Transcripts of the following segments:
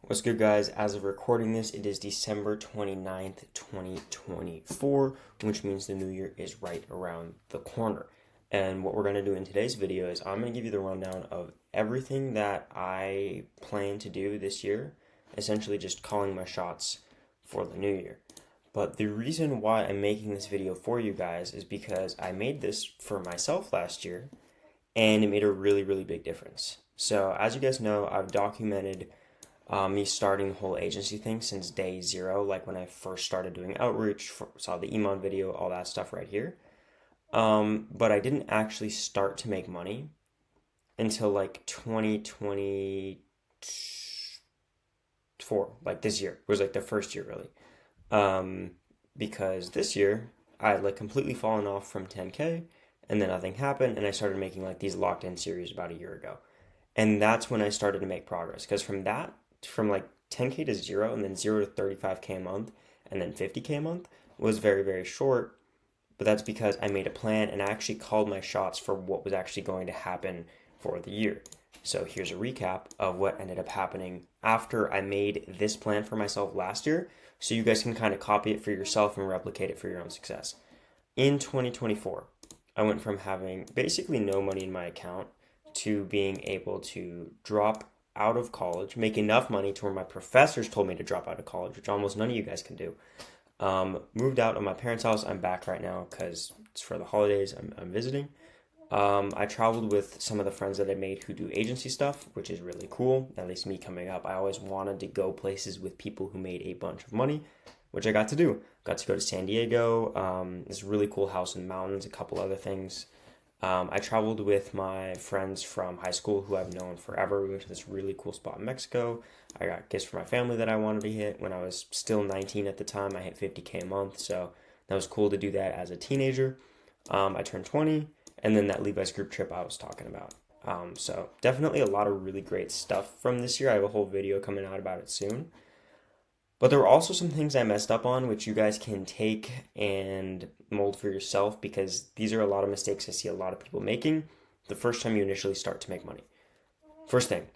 What's good, guys? As of recording this, it is December 29th, 2024, which means the new year is right around the corner. And what we're going to do in today's video is I'm going to give you the rundown of everything that I plan to do this year, essentially just calling my shots for the new year. But the reason why I'm making this video for you guys is because I made this for myself last year, and it made a really, really big difference. So as you guys know, I've documented me starting the whole agency thing since day zero, like when I first started doing outreach, saw the Emon video, all that stuff right here. But I didn't actually start to make money until like 2024, like this year was like the first year really. Because this year I had like completely fallen off from 10K and then nothing happened and I started making like these locked in series about a year ago. And that's when I started to make progress because from like 10K to zero and then 0 to 35K a month and then 50K a month was very, very short. But that's because I made a plan and I actually called my shots for what was actually going to happen for the year. So here's a recap of what ended up happening after I made this plan for myself last year, so you guys can kind of copy it for yourself and replicate it for your own success. In 2024, I went from having basically no money in my account to being able to drop out of college, make enough money to where my professors told me to drop out of college, which almost none of you guys can do. Moved out of my parents' house. I'm back right now because it's for the holidays. I'm visiting. I traveled with some of the friends that I made who do agency stuff, which is really cool. At least me coming up, I always wanted to go places with people who made a bunch of money, which I got to do. Got to go to San Diego, this really cool house in the mountains, a couple other things. I traveled with my friends from high school who I've known forever. We went to this really cool spot in Mexico. I got gifts for my family that I wanted to hit. When I was still 19 at the time, I hit 50K a month, so that was cool to do that as a teenager. I turned 20, and then that Levi's group trip I was talking about. So definitely a lot of really great stuff from this year. I have a whole video coming out about it soon. But there were also some things I messed up on, which you guys can take and mold for yourself because these are a lot of mistakes I see a lot of people making the first time you initially start to make money. First thing,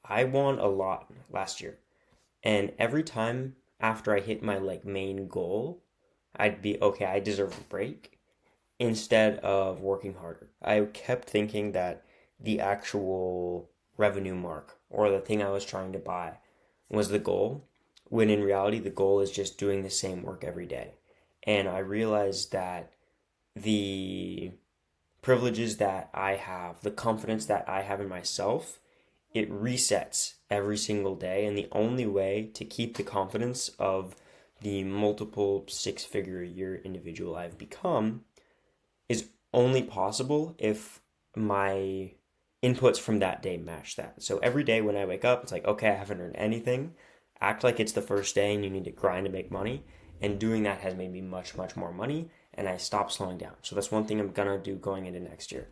I won a lot last year. And every time after I hit my like main goal, I'd be okay, I deserve a break instead of working harder. I kept thinking that the actual revenue mark or the thing I was trying to buy was the goal, when in reality, the goal is just doing the same work every day. And I realized that the privileges that I have, the confidence that I have in myself, it resets every single day. And the only way to keep the confidence of the multiple six-figure a year individual I've become is only possible if my inputs from that day match that. So every day when I wake up, it's like, okay, I haven't earned anything. Act like it's the first day and you need to grind to make money. And doing that has made me much, much more money. And I stopped slowing down. So that's one thing I'm going to do going into next year.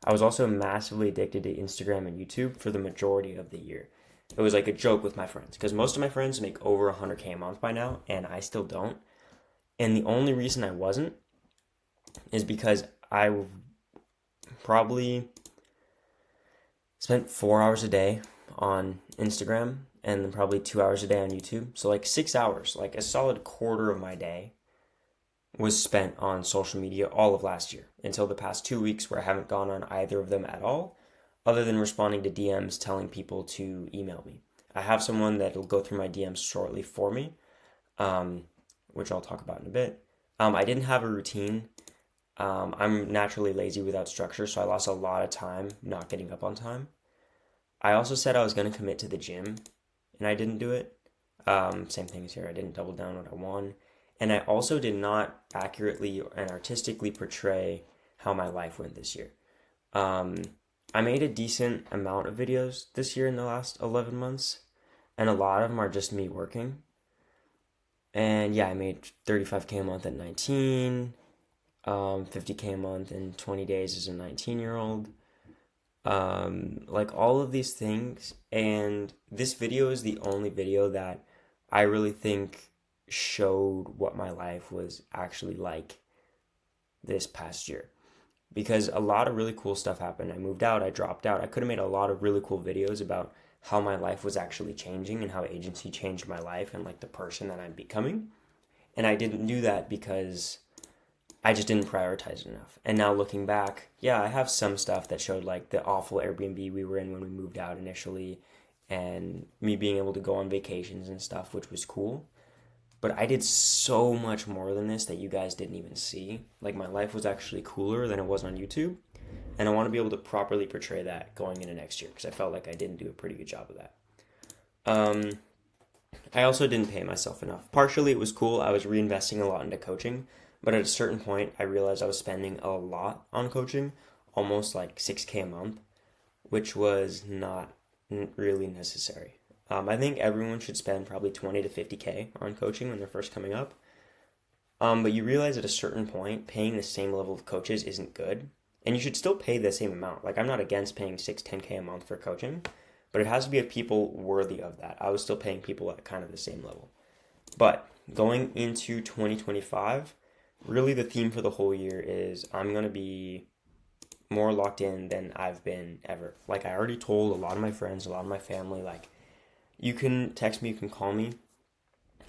I was also massively addicted to Instagram and YouTube for the majority of the year. It was like a joke with my friends because most of my friends make over 100K a month by now and I still don't. And the only reason I wasn't is because I probably spent 4 hours a day on Instagram and then probably 2 hours a day on YouTube. So like 6 hours, like a solid quarter of my day was spent on social media all of last year until the past 2 weeks where I haven't gone on either of them at all, other than responding to DMs telling people to email me. I have someone that'll go through my DMs shortly for me, which I'll talk about in a bit. I didn't have a routine. I'm naturally lazy without structure, so I lost a lot of time not getting up on time. I also said I was going to commit to the gym, and I didn't do it. Same thing as here. I didn't double down what I won. And I also did not accurately and artistically portray how my life went this year. I made a decent amount of videos this year in the last 11 months, and a lot of them are just me working. And yeah, I made 35K a month at 19, 50K a month in 20 days as a 19-year-old. Like all of these things. And this video is the only video that I really think showed what my life was actually like this past year. Because a lot of really cool stuff happened. I moved out, I dropped out. I could have made a lot of really cool videos about how my life was actually changing and how agency changed my life and like the person that I'm becoming. And I didn't do that because I just didn't prioritize it enough. And now looking back, yeah, I have some stuff that showed like the awful Airbnb we were in when we moved out initially and me being able to go on vacations and stuff, which was cool. But I did so much more than this that you guys didn't even see. Like my life was actually cooler than it was on YouTube. And I want to be able to properly portray that going into next year because I felt like I didn't do a pretty good job of that. Um, I also didn't pay myself enough. Partially, it was cool. I was reinvesting a lot into coaching, but at a certain point, I realized I was spending a lot on coaching, almost like 6K a month, which was not really necessary. I think everyone should spend probably 20 to 50K on coaching when they're first coming up. But you realize at a certain point, paying the same level of coaches isn't good. And you should still pay the same amount. Like, I'm not against paying 6, 10K a month for coaching, but it has to be of people worthy of that. I was still paying people at kind of the same level. But going into 2025, really the theme for the whole year is I'm going to be more locked in than I've been ever. Like, I already told a lot of my friends, a lot of my family, like, you can text me, you can call me.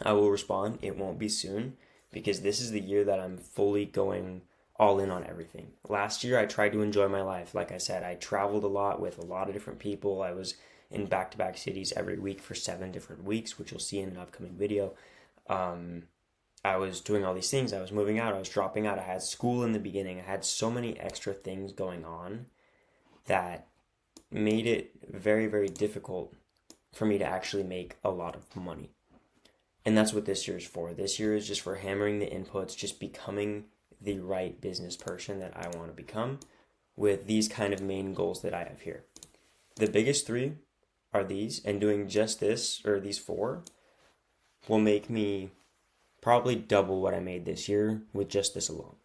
I will respond. It won't be soon because this is the year that I'm fully going all in on everything. Last year, I tried to enjoy my life. Like I said, I traveled a lot with a lot of different people. I was in back-to-back cities every week for 7 different weeks, which you'll see in an upcoming video. I was doing all these things. I was moving out. I was dropping out. I had school in the beginning. I had so many extra things going on that made it very, very difficult for me to actually make a lot of money. And that's what this year is for. This year is just for hammering the inputs, just becoming the right business person that I want to become with these kind of main goals that I have here. The biggest 3 are these, and doing just this, or these 4, will make me probably double what I made this year with just this alone.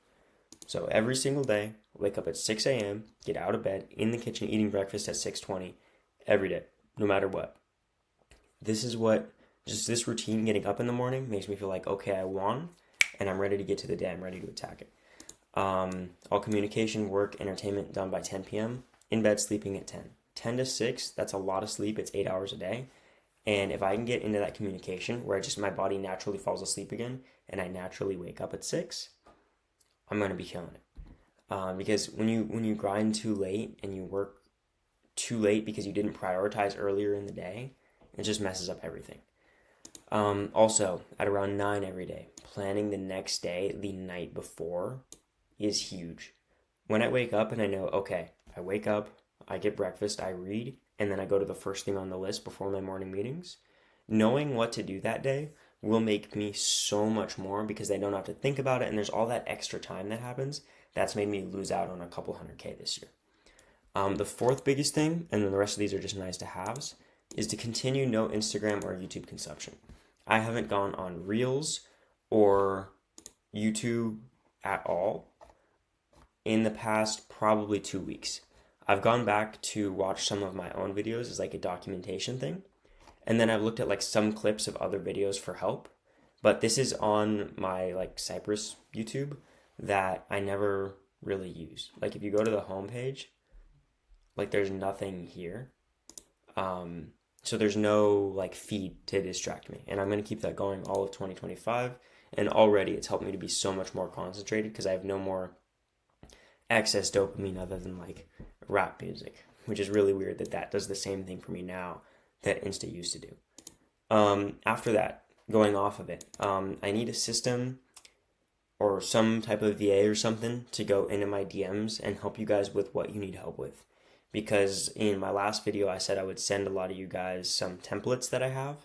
So every single day, wake up at 6 a.m., get out of bed, in the kitchen, eating breakfast at 6:20 every day, no matter what. This is what, just this routine, getting up in the morning, makes me feel like, okay, I won, and I'm ready to get to the day. I'm ready to attack it. All communication, work, entertainment done by 10 p.m. In bed, sleeping at 10. 10 to 6, that's a lot of sleep. It's 8 hours a day. And if I can get into that communication where my body naturally falls asleep again and I naturally wake up at 6, I'm going to be killing it. Because when you grind too late and you work too late because you didn't prioritize earlier in the day, it just messes up everything. Also, at around 9 every day, planning the next day the night before is huge. When I wake up and I know, okay, I wake up, I get breakfast, I read, and then I go to the first thing on the list before my morning meetings, knowing what to do that day will make me so much more because I don't have to think about it, and there's all that extra time that happens. That's made me lose out on a couple 100K this year. The 4th biggest thing, and then the rest of these are just nice to haves, is to continue no Instagram or YouTube consumption. I haven't gone on Reels or YouTube at all in the past probably 2 weeks. I've gone back to watch some of my own videos as like a documentation thing. And then I've looked at like some clips of other videos for help. But this is on my like Cypress YouTube that I never really use. Like if you go to the homepage, like there's nothing here. So there's no like feed to distract me. And I'm going to keep that going all of 2025. And already it's helped me to be so much more concentrated because I have no more excess dopamine other than like rap music, which is really weird that does the same thing for me now that Insta used to do. After that, going off of it, I need a system or some type of VA or something to go into my DMs and help you guys with what you need help with. Because in my last video, I said I would send a lot of you guys some templates that I have,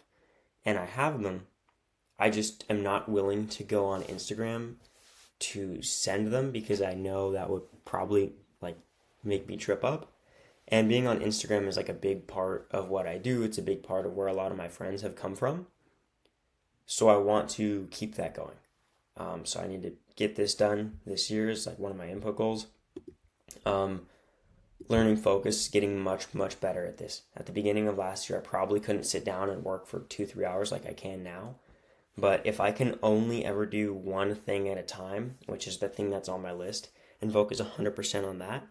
and I have them. I just am not willing to go on Instagram to send them because I know that would probably like make me trip up. And being on Instagram is like a big part of what I do. It's a big part of where a lot of my friends have come from. So I want to keep that going. So I need to get this done this year is like one of my input goals. Learning focus, getting much, much better at this. At the beginning of last year, I probably couldn't sit down and work for 2-3 hours like I can now. But if I can only ever do one thing at a time, which is the thing that's on my list, and focus 100% on that,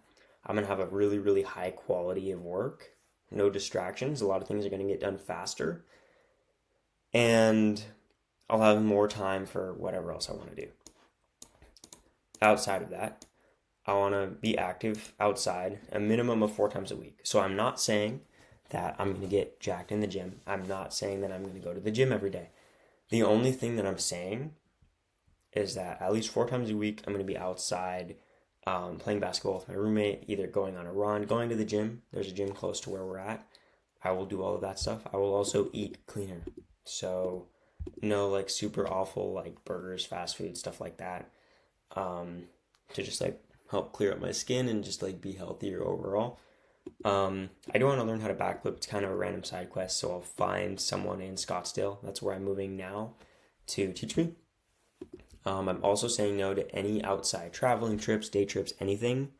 I'm going to have a really, really high quality of work no distractions. A lot of things are going to get done faster, and I'll have more time for whatever else I want to do. Outside of that, I want to be active outside a minimum of 4 times a week. So I'm not saying that I'm going to get jacked in the gym. I'm not saying that I'm going to go to the gym every day. The only thing that I'm saying is that at least 4 times a week, I'm going to be outside playing basketball with my roommate, either going on a run, going to the gym. There's a gym close to where we're at. I will do all of that stuff. I will also eat cleaner. So no like super awful like burgers, fast food, stuff like that. To just like help clear up my skin and just like be healthier overall. I do want to learn how to backflip. It's kind of a random side quest, so I'll find someone in Scottsdale. That's where I'm moving now to teach me. I'm also saying no to any outside traveling trips, day trips, anything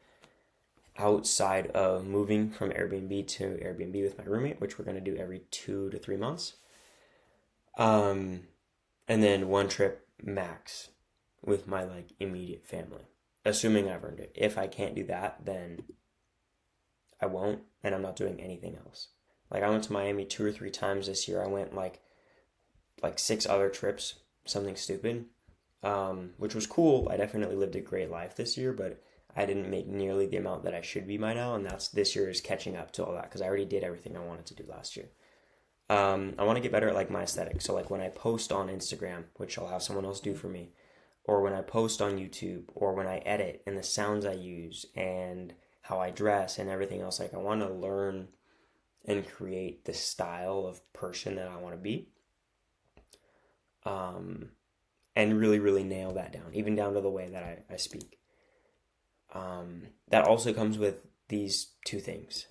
outside of moving from Airbnb to Airbnb with my roommate, which we're going to do every 2 to 3 months. And then one trip max with my like immediate family, assuming I've earned it. If I can't do that, then I won't, and I'm not doing anything else. Like I went to Miami 2 or 3 times this year. I went like 6 other trips, something stupid, which was cool. I definitely lived a great life this year, but I didn't make nearly the amount that I should be by now, and that's this year is catching up to all that because I already did everything I wanted to do last year. I want to get better at like my aesthetic. So like when I post on Instagram, which I'll have someone else do for me, or when I post on YouTube, or when I edit and the sounds I use and how I dress and everything else, like I want to learn and create the style of person that I want to be. And really, really nail that down, even down to the way that I speak. That also comes with these two things.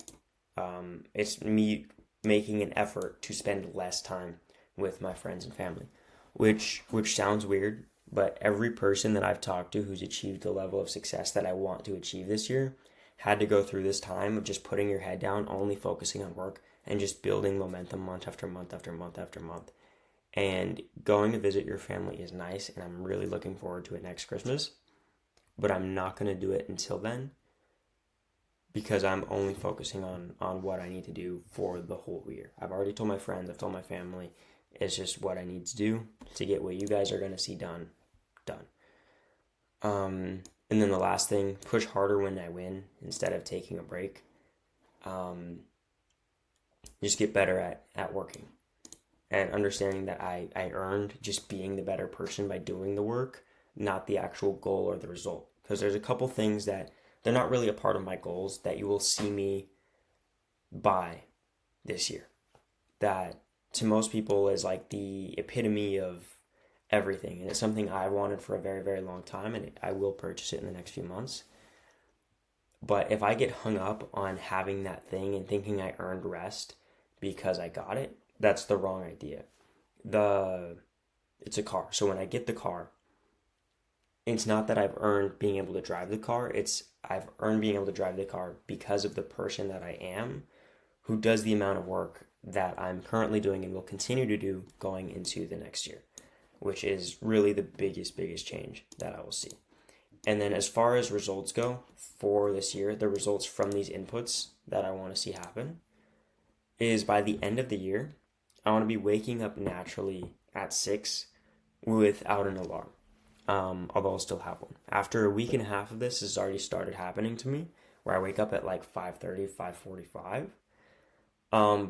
It's me making an effort to spend less time with my friends and family, which sounds weird, but every person that I've talked to who's achieved the level of success that I want to achieve this year had to go through this time of just putting your head down, only focusing on work, and just building momentum month after month after month after month. And going to visit your family is nice, and I'm really looking forward to it next Christmas, but I'm not going to do it until then because I'm only focusing on what I need to do for the whole year. I've already told my friends, I've told my family, it's just what I need to do to get what you guys are going to see done. And then the last thing, push harder when I win instead of taking a break. Just get better at working and understanding that I earned just being the better person by doing the work, not the actual goal or the result. Because there's a couple things that they're not really a part of my goals that you will see me buy this year. That to most people is like the epitome of everything. And it's something I've wanted for a very, very long time, and I will purchase it in the next few months. But if I get hung up on having that thing and thinking I earned rest because I got it, that's the wrong idea. It's a car. So when I get the car, it's not that I've earned being able to drive the car. It's I've earned being able to drive the car because of the person that I am, who does the amount of work that I'm currently doing and will continue to do going into the next year, which is really the biggest change that I will see. And then as far as results go for this year, the results from these inputs that I want to see happen is by the end of the year, I want to be waking up naturally at 6 without an alarm. Although I'll still have one. After a week and a half of this has already started happening to me, where I wake up at like 5:30, 5:45.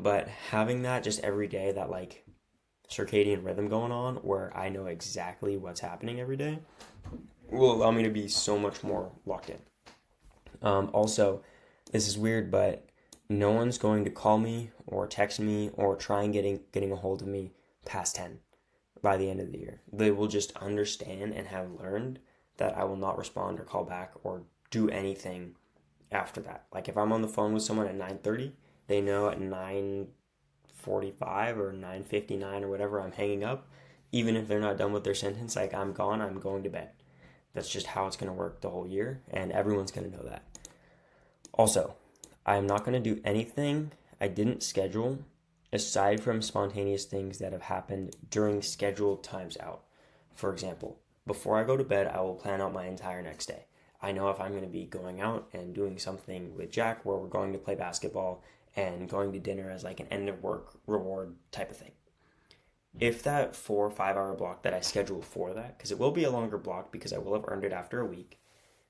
But having that just every day, that like circadian rhythm going on where I know exactly what's happening every day will allow me to be so much more locked in. Also, this is weird, but no one's going to call me or text me or try and getting a hold of me past 10 by the end of the year. They will just understand and have learned that I will not respond or call back or do anything after that. Like if I'm on the phone with someone at 9:30, they know at 9:45 or 9:59 or whatever I'm hanging up. Even if they're not done with their sentence, like I'm gone, I'm going to bed. That's just how it's going to work the whole year, and everyone's going to know that. Also, I'm not going to do anything I didn't schedule aside from spontaneous things that have happened during scheduled times out. For example, before I go to bed, I will plan out my entire next day. I know if I'm going to be going out and doing something with Jack where we're going to play basketball and going to dinner as like an end of work reward type of thing. If that 4 or 5 hour block that I schedule for that, because it will be a longer block because I will have earned it after a week,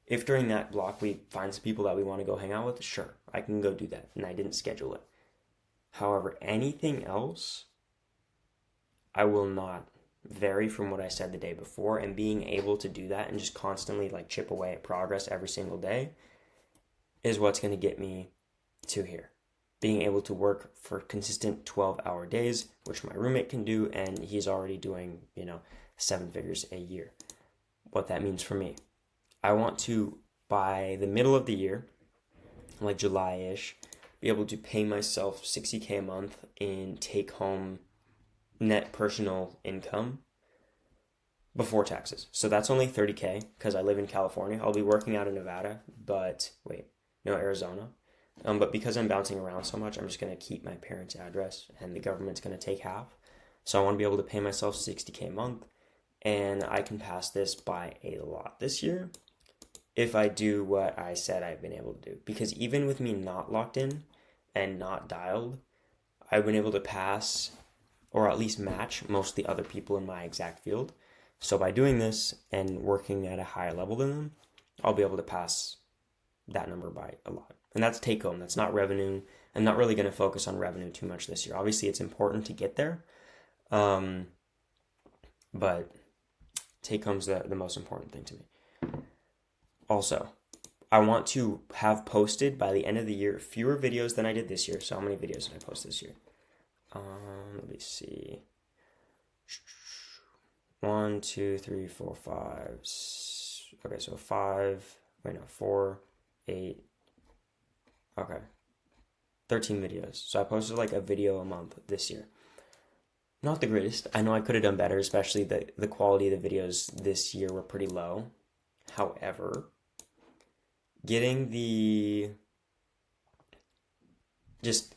if during that block we find some people that we want to go hang out with, sure, I can go do that, and I didn't schedule it. However, anything else, I will not vary from what I said the day before, and being able to do that and just constantly like chip away at progress every single day is what's going to get me to here. Being able to work for consistent 12-hour days, which my roommate can do, and he's already doing, 7 figures a year. What that means for me. I want to, by the middle of the year, like July-ish, be able to pay myself $60K a month in take-home net personal income before taxes. So that's only $30K because I live in California. I'll be working out in Nevada, Arizona. But because I'm bouncing around so much, I'm just going to keep my parents' address and the government's going to take half. So I want to be able to pay myself $60K a month, and I can pass this by a lot this year if I do what I said I've been able to do. Because even with me not locked in and not dialed, I've been able to pass or at least match most of the other people in my exact field. So by doing this and working at a higher level than them, I'll be able to pass that number by a lot. And that's take home. That's not revenue. I'm not really going to focus on revenue too much this year. Obviously, it's important to get there. But take home's the most important thing to me. Also, I want to have posted by the end of the year fewer videos than I did this year. So how many videos did I post this year? Let me see. 1, 2, 3, 4, 5. Okay, so 5. Wait, no, 4, 8. Okay. 13 videos. So I posted like a video a month this year. Not the greatest. I know I could have done better, especially the quality of the videos this year were pretty low. However, getting the just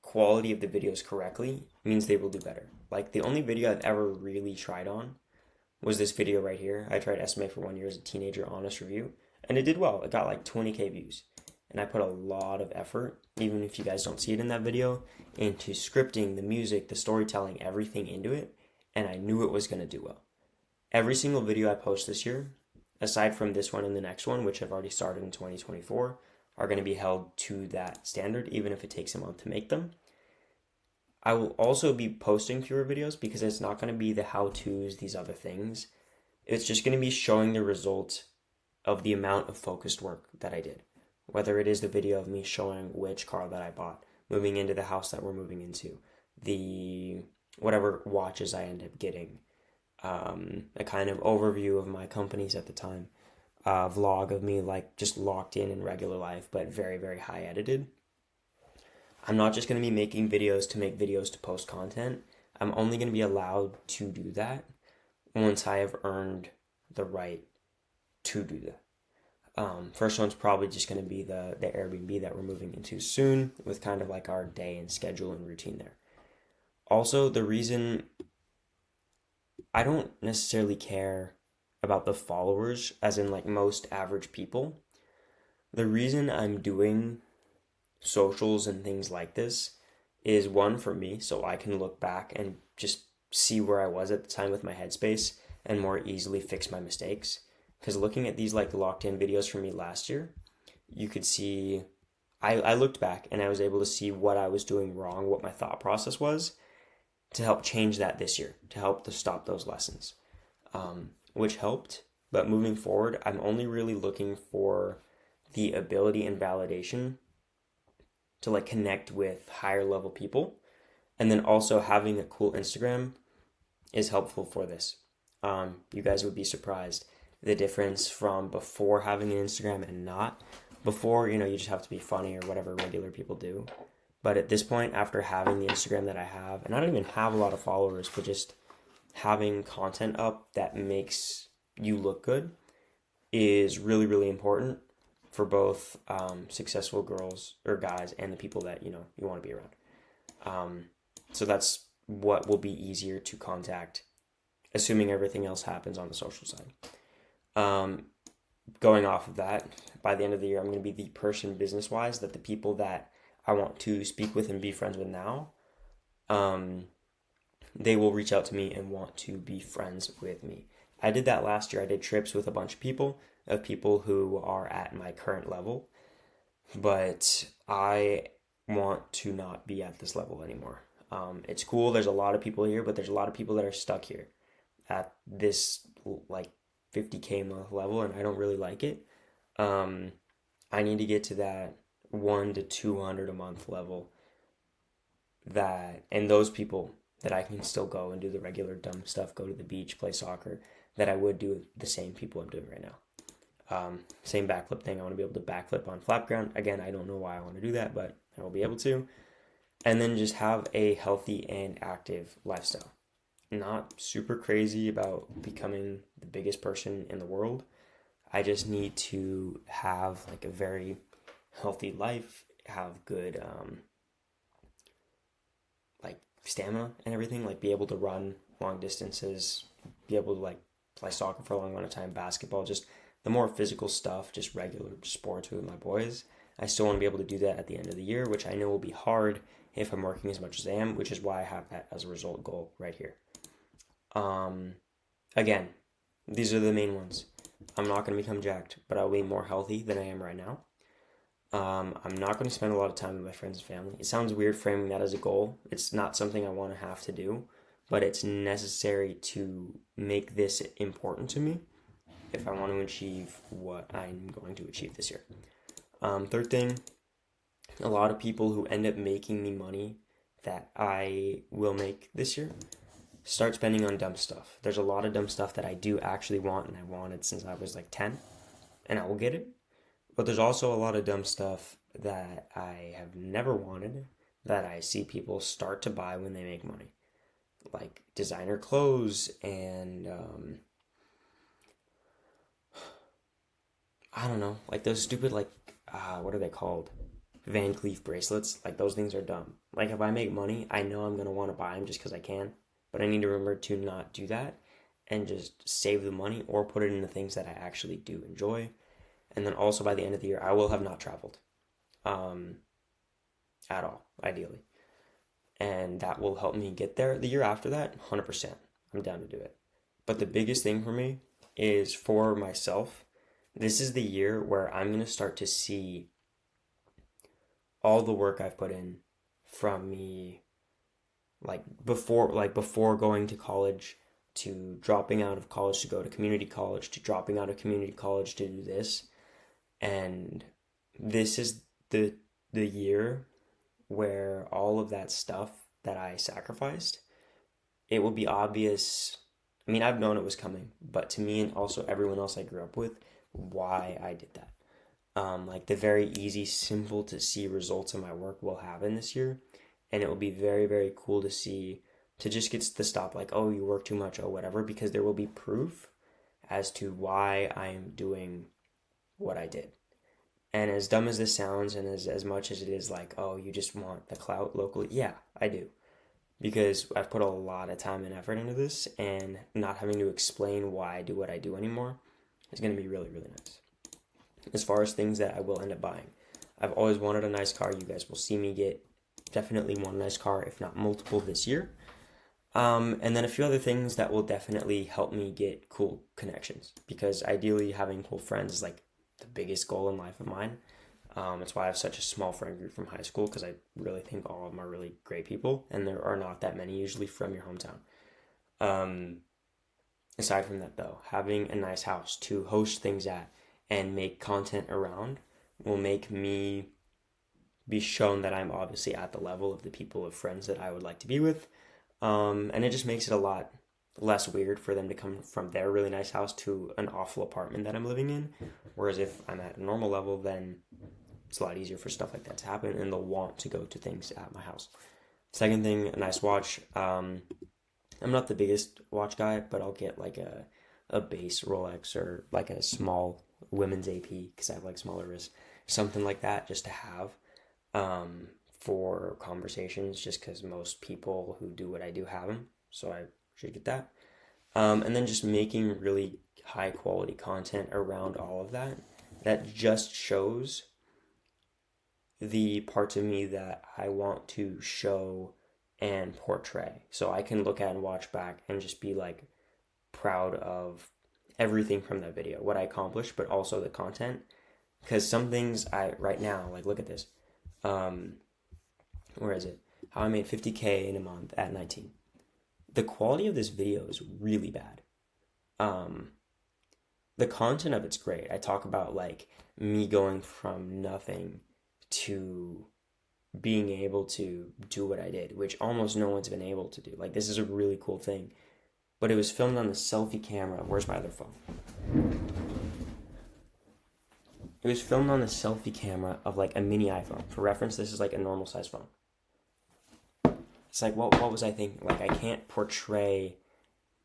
quality of the videos correctly means they will do better. Like the only video I've ever really tried on was this video right here. I tried SMA for 1 year as a teenager honest review, and it did well. It got like 20K views. And I put a lot of effort, even if you guys don't see it in that video, into scripting, the music, the storytelling, everything into it, and I knew it was going to do well. Every single video I post this year, aside from this one and the next one, which I've already started in 2024, are going to be held to that standard, even if it takes a month to make them. I will also be posting fewer videos because it's not going to be the how-tos, these other things. It's just going to be showing the result of the amount of focused work that I did. Whether it is the video of me showing which car that I bought, moving into the house that we're moving into, the whatever watches I end up getting, a kind of overview of my companies at the time, a vlog of me like just locked in regular life, but very, very high edited. I'm not just going to be making videos to make videos to post content. I'm only going to be allowed to do that once I have earned the right to do that. First one's probably just going to be the Airbnb that we're moving into soon, with kind of like our day and schedule and routine there. Also, the reason I don't necessarily care about the followers, as in like most average people, the reason I'm doing socials and things like this is one, for me, so I can look back and just see where I was at the time with my headspace and more easily fix my mistakes. Because looking at these like locked in videos from me last year, you could see, I looked back and I was able to see what I was doing wrong, what my thought process was, to help change that this year, to help to stop those lessons, which helped. But moving forward, I'm only really looking for the ability and validation to like connect with higher level people. And then also having a cool Instagram is helpful for this. You guys would be surprised the difference from before having an Instagram and not. Before, you just have to be funny or whatever regular people do. But at this point, after having the Instagram that I have, and I don't even have a lot of followers, but just having content up that makes you look good is really, really important for both successful girls or guys and the people that, you want to be around. So that's what will be easier to contact, assuming everything else happens on the social side. Going off of that, by the end of the year, I'm going to be the person business-wise that the people that I want to speak with and be friends with now, um, they will reach out to me and want to be friends with me. I did that last year. I did trips with a bunch of people who are at my current level, but I want to not be at this level anymore. It's cool. There's a lot of people here, but there's a lot of people that are stuck here at this like 50K month level, and I don't really like it. Um, I need to get to that 1 to 200 a month level, that and those people that I can still go and do the regular dumb stuff, go to the beach, play soccer, that I would do with the same people I'm doing right now. Same backflip thing. I want to be able to backflip on flat ground. Again, I don't know why I want to do that, but I will be able to. And then just have a healthy and active lifestyle. Not super crazy about becoming the biggest person in the world. I just need to have like a very healthy life, have good like stamina and everything, like be able to run long distances, be able to like play soccer for a long amount of time, basketball, just the more physical stuff, just regular sports with my boys. I still want to be able to do that at the end of the year, which I know will be hard if I'm working as much as I am, which is why I have that as a result goal right here. Um, Again, these are the main ones. I'm not going to become jacked, but I'll be more healthy than I am right now. I'm not going to spend a lot of time with my friends and family. It sounds weird framing that as a goal. It's not something I want to have to do, but it's necessary to make this important to me if I want to achieve what I'm going to achieve this year. Third thing, a lot of people who end up making me money that I will make this year start spending on dumb stuff. There's a lot of dumb stuff that I do actually want, and I wanted since I was like 10, and I will get it. But there's also a lot of dumb stuff that I have never wanted that I see people start to buy when they make money, like designer clothes and I don't know, like those stupid like what are they called? Van Cleef bracelets. Like those things are dumb. Like if I make money, I know I'm gonna want to buy them just because I can, but I need to remember to not do that and just save the money or put it into things that I actually do enjoy. And then also by the end of the year, I will have not traveled um, at all, ideally. And that will help me get there. The year after that, 100%, I'm down to do it. But the biggest thing for me is for myself. This is the year where I'm going to start to see all the work I've put in from me like before going to college, to dropping out of college to go to community college, to dropping out of community college to do this. And this is the year where all of that stuff that I sacrificed, it will be obvious. I mean, I've known it was coming, but to me and also everyone else I grew up with, why I did that. Like the very easy, simple to see results of my work will happen this year, and it will be very, very cool to see, to just get to stop like, oh, you work too much, oh, whatever, because there will be proof as to why I am doing what I did. And as dumb as this sounds, and as much as it is like, oh, you just want the clout locally, yeah, I do. Because I've put a lot of time and effort into this, and not having to explain why I do what I do anymore is going to be really, really nice. As far as things that I will end up buying, I've always wanted a nice car. You guys will see me get definitely one nice car, if not multiple, this year. And then a few other things that will definitely help me get cool connections, because ideally having cool friends is like the biggest goal in life of mine. That's why I have such a small friend group from high school, because I really think all of them are really great people, and there are not that many usually from your hometown. Um, Aside from that, though, having a nice house to host things at and make content around will make me be shown that I'm obviously at the level of the people of friends that I would like to be with. And it just makes it a lot less weird for them to come from their really nice house to an awful apartment that I'm living in. Whereas if I'm at a normal level, then it's a lot easier for stuff like that to happen, and they'll want to go to things at my house. Second thing, a nice watch. I'm not the biggest watch guy, but I'll get like a base Rolex, or like a small women's AP because I have like smaller wrists, something like that, just to have for conversations. Just because most people who do what I do have them, so I should get that. And then just making really high quality content around all of that, that just shows the parts of me that I want to show and portray. So I can look at and watch back and just be like proud of everything from that video, what I accomplished, but also the content. Because some things right now, like look at this. Um, where is it? How I made 50K in a month at 19. The quality of this video is really bad. Um, the content of it's great. I talk about like me going from nothing to being able to do what I did, which almost no one's been able to do. Like this is a really cool thing. But it was filmed on the selfie camera. Where's my other phone? It was filmed on the selfie camera of like a mini iPhone. For reference, this is like a normal size phone. It's like what was I thinking? Like I can't portray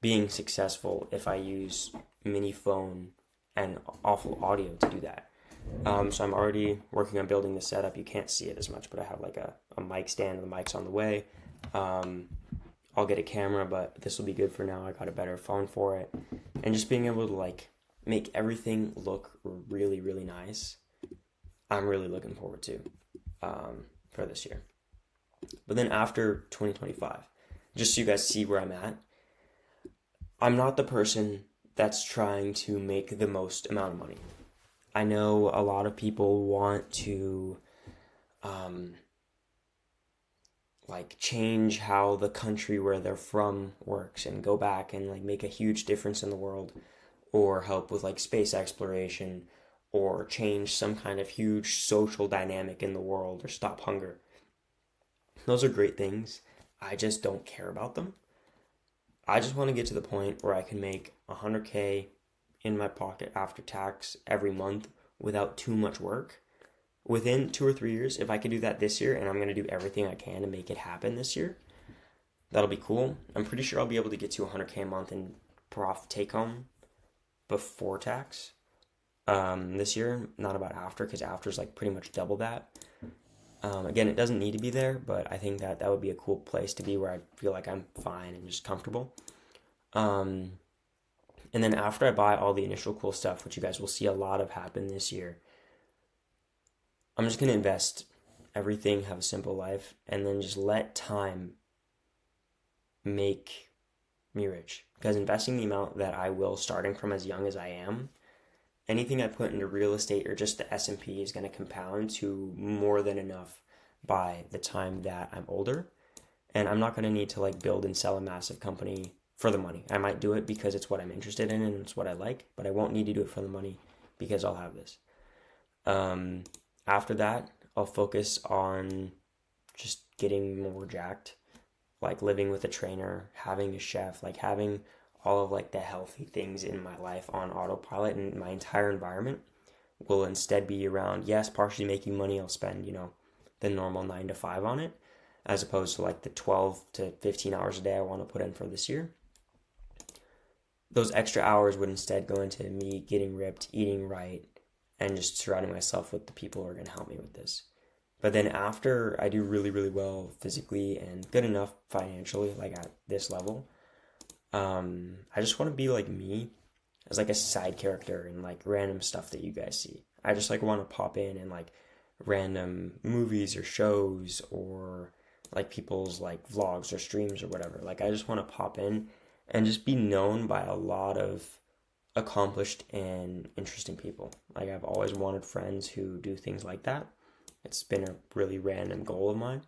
being successful if I use mini phone and awful audio to do that. So I'm already working on building the setup. You can't see it as much, but I have like a mic stand. The mic's on the way. I'll get a camera, but this will be good for now. I got a better phone for it. And just being able to like make everything look really, really nice, I'm really looking forward to for this year. But then after 2025, just so you guys see where I'm at, I'm not the person that's trying to make the most amount of money. I know a lot of people want to like change how the country where they're from works and go back and like make a huge difference in the world, or help with like space exploration, or change some kind of huge social dynamic in the world, or stop hunger. Those are great things. I just don't care about them. I just want to get to the point where I can make 100K in my pocket after tax every month without too much work. Within 2 or 3 years, if I could do that this year, and I'm going to do everything I can to make it happen this year, that'll be cool. I'm pretty sure I'll be able to get to 100K a month in prof take home before tax this year, not about after, because after is like pretty much double that. Again, it doesn't need to be there, but I think that would be a cool place to be where I feel like I'm fine and just comfortable. And then after I buy all the initial cool stuff, which you guys will see a lot of happen this year, I'm just going to invest everything, have a simple life, and then just let time make me rich. Because investing the amount that I will, starting from as young as I am, anything I put into real estate or just the S&P is going to compound to more than enough by the time that I'm older. And I'm not going to need to like build and sell a massive company for the money. I might do it because it's what I'm interested in and it's what I like, but I won't need to do it for the money because I'll have this. After that, I'll focus on just getting more jacked, like living with a trainer, having a chef, like having all of like the healthy things in my life on autopilot, and my entire environment will instead be around, yes, partially making money. I'll spend, the normal 9 to 5 on it, as opposed to like the 12 to 15 hours a day I want to put in for this year. Those extra hours would instead go into me getting ripped, eating right, and just surrounding myself with the people who are going to help me with this. But then after I do really, really well physically and good enough financially, like at this level, I just want to be like me as like a side character in like random stuff that you guys see. I just like want to pop in like random movies or shows, or like people's like vlogs or streams or whatever. Like I just want to pop in and just be known by a lot of accomplished and interesting people. Like I've always wanted friends who do things like that. It's been a really random goal of mine.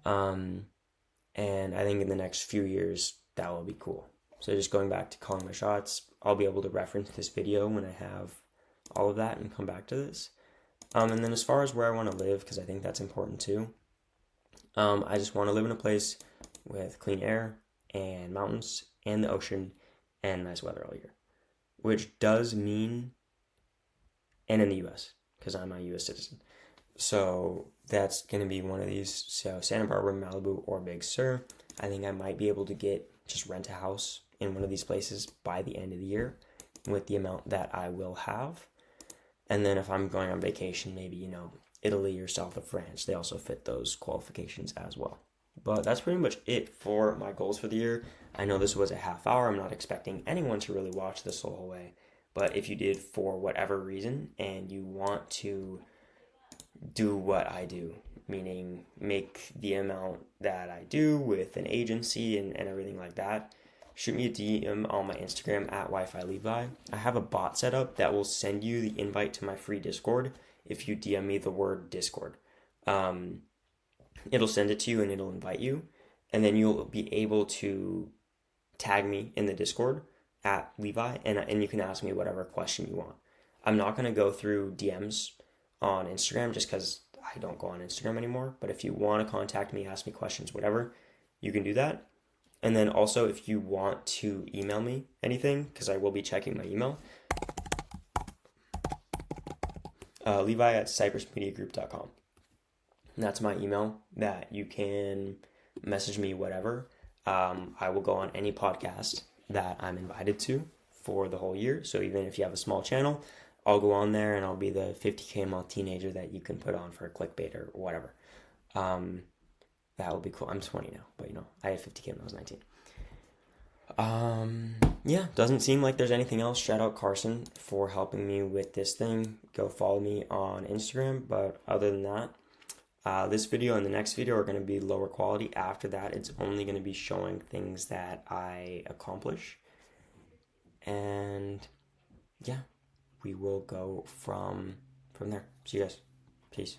And I think in the next few years, that will be cool. So just going back to calling my shots, I'll be able to reference this video when I have all of that and come back to this. And then as far as where I want to live, because I think that's important too, I just want to live in a place with clean air and mountains and the ocean and nice weather all year, which does mean, and in the U.S., because I'm a U.S. citizen. So that's going to be one of these. So Santa Barbara, Malibu, or Big Sur. I think I might be able to just rent a house in one of these places by the end of the year with the amount that I will have. And then if I'm going on vacation, maybe, Italy or south of France, they also fit those qualifications as well. But that's pretty much it for my goals for the year. I know this was a half hour. I'm not expecting anyone to really watch this the whole way. But if you did for whatever reason and you want to do what I do, meaning make the amount that I do with an agency and everything like that, shoot me a DM on my Instagram at Wi-Fi Levi. I have a bot set up that will send you the invite to my free Discord if you DM me the word Discord. Um, it'll send it to you and it'll invite you, and then you'll be able to tag me in the Discord at Levi, and you can ask me whatever question you want. I'm not going to go through DMs on Instagram just because I don't go on Instagram anymore. But if you want to contact me, ask me questions, whatever, you can do that. And then also, if you want to email me anything, because I will be checking my email, Levi at cypressmediagroup.com. And that's my email that you can message me whatever. I will go on any podcast that I'm invited to for the whole year. So even if you have a small channel, I'll go on there and I'll be the 50K a month teenager that you can put on for clickbait or whatever. That would be cool. I'm 20 now, but I had 50K when I was 19. Yeah, doesn't seem like there's anything else. Shout out Carson for helping me with this thing. Go follow me on Instagram. But other than that, this video and the next video are going to be lower quality. After that, it's only going to be showing things that I accomplish. And yeah, we will go from there. See you guys. Peace.